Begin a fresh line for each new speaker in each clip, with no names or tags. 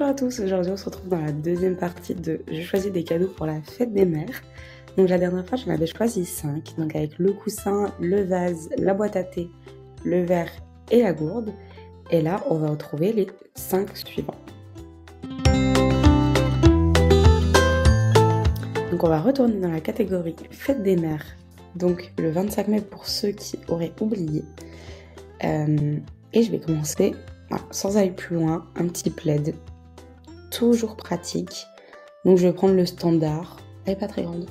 Bonjour à tous, aujourd'hui on se retrouve dans la deuxième partie de Je choisis des cadeaux pour la fête des mères. Donc la dernière fois j'en avais choisi 5, donc avec le coussin, le vase, la boîte à thé, le verre et la gourde. Et là on va retrouver les 5 suivants. Donc on va retourner dans la catégorie fête des mères, donc le 25 mai pour ceux qui auraient oublié. Et je vais commencer, sans aller plus loin, un petit plaid, toujours pratique. Donc je vais prendre le standard, elle n'est pas très grande,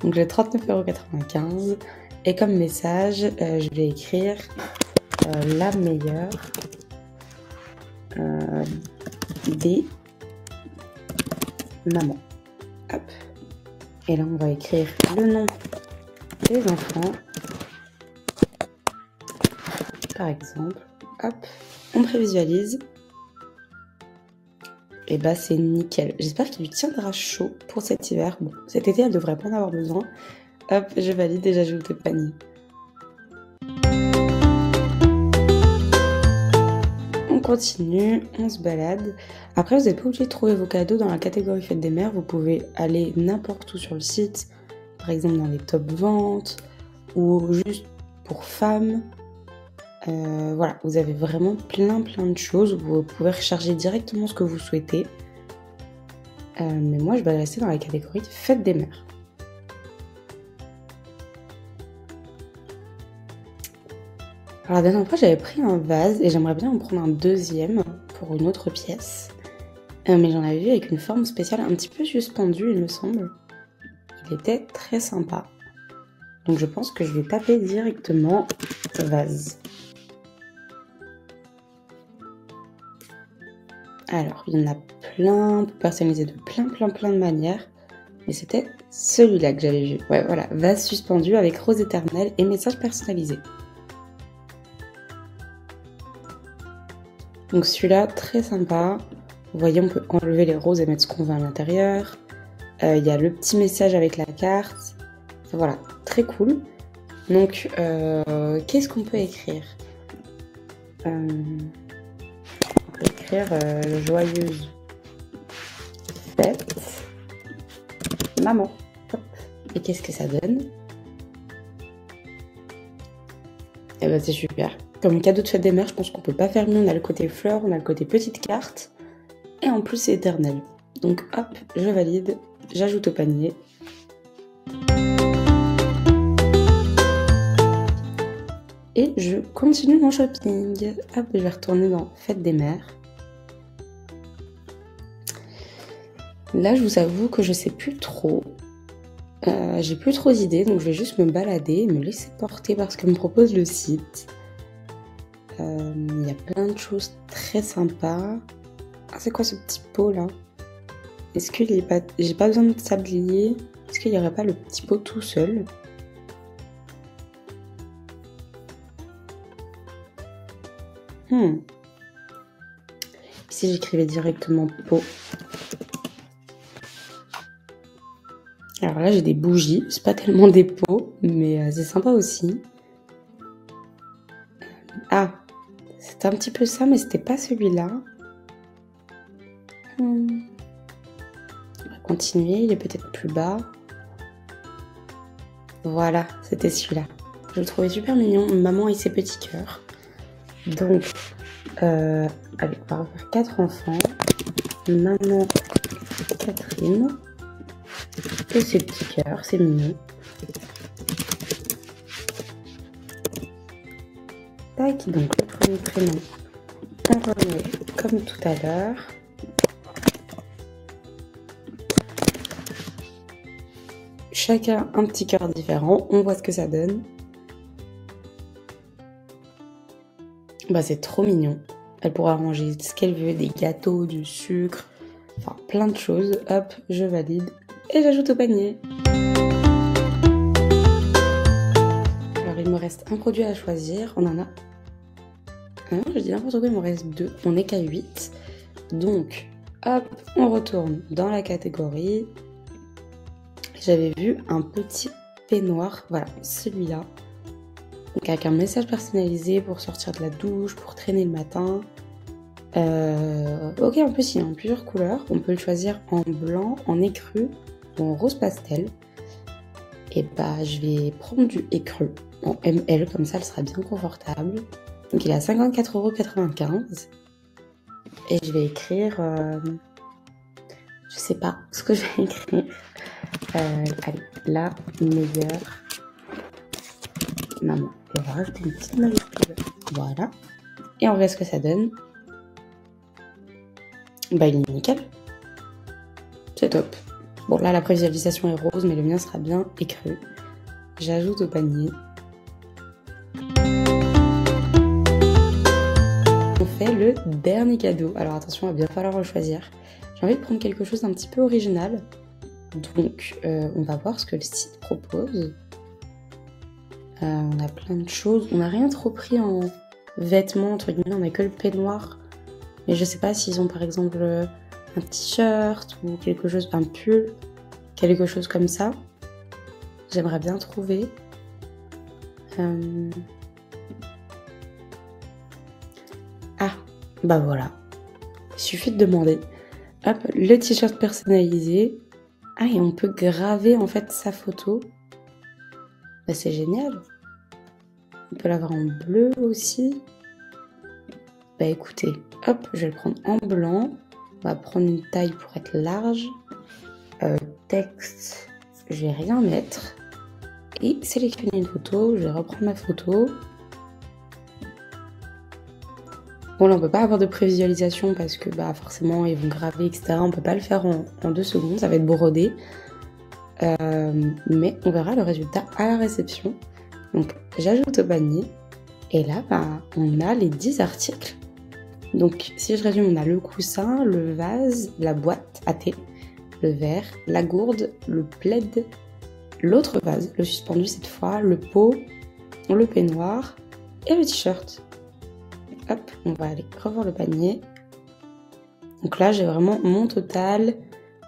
donc j'ai 39,95 €. Et comme message, je vais écrire la meilleure des mamans. Hop. Et là on va écrire le nom des enfants, par exemple. Hop, on prévisualise. Et bah c'est nickel. J'espère qu'il lui tiendra chaud pour cet hiver. Bon, cet été elle devrait pas en avoir besoin. Hop, je valide et j'ajoute au panier. On continue, on se balade. Après vous n'êtes pas obligé de trouver vos cadeaux dans la catégorie fête des mères. Vous pouvez aller n'importe où sur le site, par exemple dans les top ventes ou juste pour femmes. Voilà, vous avez vraiment plein de choses. Vous pouvez recharger directement ce que vous souhaitez. Mais moi, je vais rester dans la catégorie fête des mères. Alors la dernière fois, j'avais pris un vase et j'aimerais bien en prendre un deuxième pour une autre pièce. Mais j'en avais vu avec une forme spéciale un petit peu suspendue, il me semble. Il était très sympa. Donc je pense que je vais taper directement vase. Alors, il y en a plein, pour personnaliser de plein de manières. Mais c'était celui-là que j'avais vu. Ouais, voilà, vase suspendu avec rose éternelle et message personnalisé. Donc celui-là, très sympa. Vous voyez, on peut enlever les roses et mettre ce qu'on veut à l'intérieur. Il y a le petit message avec la carte. Enfin, voilà, très cool. Donc, qu'est-ce qu'on peut écrire ? Écrire joyeuse fête maman. Hop. Et qu'est-ce que ça donne? Et ben c'est super. Comme cadeau de fête des mères, je pense qu'on peut pas faire mieux. On a le côté fleur, on a le côté petite carte. Et en plus c'est éternel. Donc hop, je valide, j'ajoute au panier. Et je continue mon shopping. Hop, je vais retourner dans Fête des mères. Là, je vous avoue que je sais plus trop. J'ai plus trop d'idées, donc je vais juste me balader et me laisser porter par ce que me propose le site. Il y a plein de choses très sympas. Ah, c'est quoi ce petit pot là? Est-ce qu'il est pas... J'ai pas besoin de sablier. Est-ce qu'il n'y aurait pas le petit pot tout seul? Si j'écrivais directement pot. Alors là j'ai des bougies, c'est pas tellement des pots, mais c'est sympa aussi. Ah, c'était un petit peu ça, mais c'était pas celui-là. On va continuer, il est peut-être plus bas. Voilà, c'était celui-là. Je le trouvais super mignon, maman et ses petits cœurs. Donc, avec par exemple 4 enfants, maman Catherine, et ses petits cœurs, c'est mignon. Tac, donc le premier prénom, on remet comme tout à l'heure. Chacun un petit cœur différent, on voit ce que ça donne. Bah c'est trop mignon. Elle pourra ranger ce qu'elle veut, des gâteaux, du sucre, enfin plein de choses. Hop, je valide et j'ajoute au panier. Alors il me reste un produit à choisir. On en a... Ah non, je dis n'importe quoi, il me reste 2. On n'est qu'à 8. Donc, hop, on retourne dans la catégorie. J'avais vu un petit peignoir, voilà, celui-là. Donc avec un message personnalisé pour sortir de la douche, pour traîner le matin. Ok, en plus il y a en plusieurs couleurs. On peut le choisir en blanc, en écru ou en rose pastel. Et bah je vais prendre du écru en ML, comme ça elle sera bien confortable. Donc il est à 54,95 €. Et je vais écrire... je sais pas ce que je vais écrire. Allez, la meilleure maman. Et on va rajouter une petite majuscule. Voilà. Et on verra ce que ça donne. Bah il est nickel. C'est top. Bon là la prévisualisation est rose, mais le mien sera bien écru. J'ajoute au panier. On fait le dernier cadeau. Alors attention, il va bien falloir le choisir. J'ai envie de prendre quelque chose d'un petit peu original. Donc on va voir ce que le site propose. On a plein de choses. On n'a rien trop pris en vêtements, entre guillemets, on a que le peignoir. Mais je sais pas s'ils ont par exemple un t-shirt ou quelque chose, un pull, quelque chose comme ça. J'aimerais bien trouver. Ah, bah voilà. Il suffit de demander. Hop, le t-shirt personnalisé. Ah, et on peut graver en fait sa photo. Bah c'est génial. On peut l'avoir en bleu aussi. Bah écoutez, hop, je vais le prendre en blanc. On va prendre une taille pour être large. Texte, je vais rien mettre. Et sélectionner une photo, je vais reprendre ma photo. Bon là on peut pas avoir de prévisualisation parce que bah forcément ils vont graver etc. On peut pas le faire en 2 secondes, ça va être brodé. Mais on verra le résultat à la réception. Donc j'ajoute au panier. Et là bah, on a les 10 articles. Donc si je résume, on a le coussin, le vase, la boîte à thé, le verre, la gourde, le plaid, l'autre vase, le suspendu cette fois, le pot, le peignoir et le t-shirt. Hop, on va aller revoir le panier. Donc là, j'ai vraiment mon total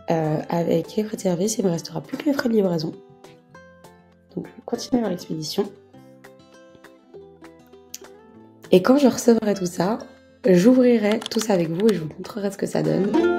avec les frais de service. Il ne me restera plus que les frais de livraison. Donc, je vais continuer vers l'expédition. Et quand je recevrai tout ça, j'ouvrirai tout ça avec vous et je vous montrerai ce que ça donne.